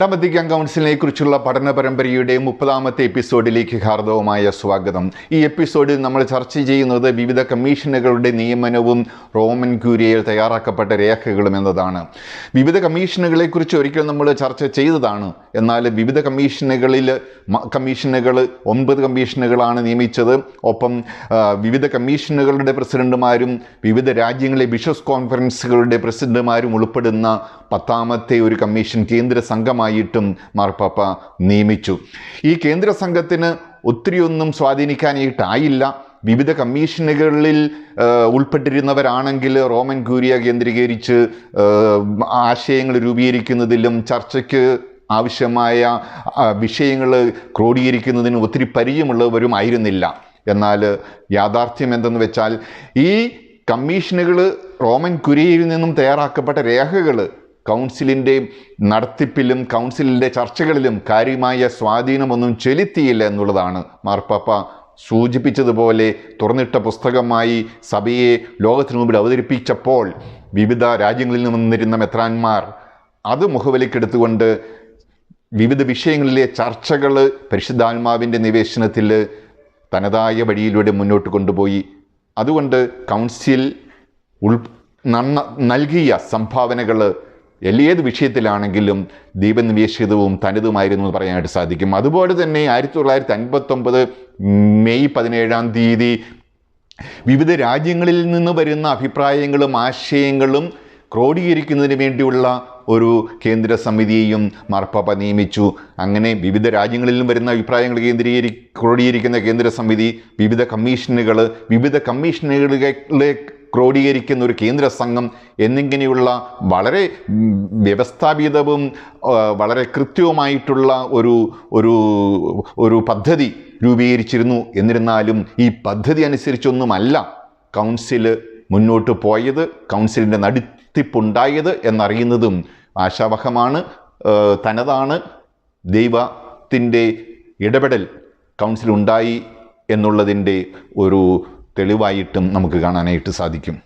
Vatican കൗൺസിലിനെ കുറിച്ചുള്ള പഠന പരമ്പരയുടെ 30ാമത്തെ എപ്പിസോഡിലേക്ക് ഹാർദവമായ സ്വാഗതം. ഈ എപ്പിസോഡിൽ നമ്മൾ ചർച്ച ചെയ്യുന്നത് വിവിധ കമ്മീഷനുകളുടെ നിയമനവും റോമൻ ക്യൂരിയയിൽ തയ്യാറാക്കപ്പെട്ട രേഖകളും എന്നതാണ്. വിവിധ കമ്മീഷനുകളെക്കുറിച്ച് ഒരിക്കൽ നമ്മൾ ചർച്ച ചെയ്തതാണ്. എന്നാൽ വിവിധ കമ്മീഷനുകൾ 9 കമ്മീഷനുകളാണ് നിയമിച്ചത്. ഒപ്പം വിവിധ കമ്മീഷനുകളുടെ പ്രസിഡന്റുമാരും വിവിധ രാജ്യങ്ങളിലെ ബിഷപ്സ് കോൺഫറൻസുകളുടെ പ്രസിഡന്റുമാരും ഉൾപ്പെടുന്ന 10ാമത്തെ ഒരു കമ്മീഷൻ കേന്ദ്ര സംഘമായിട്ടും മാർപ്പാപ്പ നിയമിച്ചു. ഈ കേന്ദ്ര സംഘത്തിന് ഒത്തിരിയൊന്നും സ്വാധീനിക്കാനായിട്ടായില്ല. വിവിധ കമ്മീഷനുകളിൽ ഉൾപ്പെട്ടിരുന്നവരാണെങ്കിൽ റോമൻ ക്യൂരിയ കേന്ദ്രീകരിച്ച് ആശയങ്ങൾ രൂപീകരിക്കുന്നതിലും ചർച്ചയ്ക്ക് ആവശ്യമായ വിഷയങ്ങൾ ക്രോഡീകരിക്കുന്നതിനും ഒത്തിരി പരിചയമുള്ളവരും ആയിരുന്നില്ല. എന്നാൽ യാഥാർത്ഥ്യം എന്തെന്ന് വെച്ചാൽ ഈ കമ്മീഷനുകൾ റോമൻ ക്യൂരിയയിൽ നിന്നും തയ്യാറാക്കപ്പെട്ട രേഖകൾ കൗൺസിലിൻ്റെ നടത്തിപ്പിലും കൗൺസിലിൻ്റെ ചർച്ചകളിലും കാര്യമായ സ്വാധീനമൊന്നും ചെലുത്തിയില്ല എന്നുള്ളതാണ്. മാർപ്പാപ്പ സൂചിപ്പിച്ചതുപോലെ തുറന്നിട്ട പുസ്തകമായി സഭയെ ലോകത്തിനു മുമ്പിൽ അവതരിപ്പിച്ചപ്പോൾ വിവിധ രാജ്യങ്ങളിൽ നിന്ന് വന്നിരുന്ന മെത്രാന്മാർ അത് മുഖവിലക്കെടുത്തുകൊണ്ട് വിവിധ വിഷയങ്ങളിലെ ചർച്ചകൾ പരിശുദ്ധാത്മാവിൻ്റെ നിവേശനത്തിൽ തനതായ വഴിയിലൂടെ മുന്നോട്ട് കൊണ്ടുപോയി. അതുകൊണ്ട് കൗൺസിൽ നൽകിയ സംഭാവനകൾ ഏത് വിഷയത്തിലാണെങ്കിലും ദൈവനിവേശിതവും തനതുമായിരുന്നു എന്ന് പറയാനായിട്ട് സാധിക്കും. അതുപോലെ തന്നെ 1959 മെയ് 17 വിവിധ രാജ്യങ്ങളിൽ നിന്ന് വരുന്ന അഭിപ്രായങ്ങളും ആശയങ്ങളും ക്രോഡീകരിക്കുന്നതിന് വേണ്ടിയുള്ള ഒരു കേന്ദ്ര സമിതിയെയും മാർപ്പാപ്പ നിയമിച്ചു. അങ്ങനെ വിവിധ രാജ്യങ്ങളിൽ നിന്ന് വരുന്ന അഭിപ്രായങ്ങൾ ക്രോഡീകരിക്കുന്ന കേന്ദ്ര സമിതി, വിവിധ കമ്മീഷനുകളെ ക്രോഡീകരിക്കുന്ന ഒരു കേന്ദ്ര സംഘം എന്നിങ്ങനെയുള്ള വളരെ വ്യവസ്ഥാപിതവും വളരെ കൃത്യവുമായിട്ടുള്ള ഒരു പദ്ധതി രൂപീകരിച്ചിരുന്നു. എന്നിരുന്നാലും ഈ പദ്ധതി അനുസരിച്ചൊന്നുമല്ല കൗൺസിൽ മുന്നോട്ട് പോയത്, കൗൺസിലിൻ്റെ നടത്തിപ്പുണ്ടായത് എന്നറിയുന്നതും ആശാവഹമാണ്, തനതാണ്. ദൈവത്തിൻ്റെ ഇടപെടൽ കൗൺസിലുണ്ടായി എന്നുള്ളതിൻ്റെ ഒരു തെളിവായിട്ടും നമുക്ക് കാണാനായിട്ട് സാധിക്കും.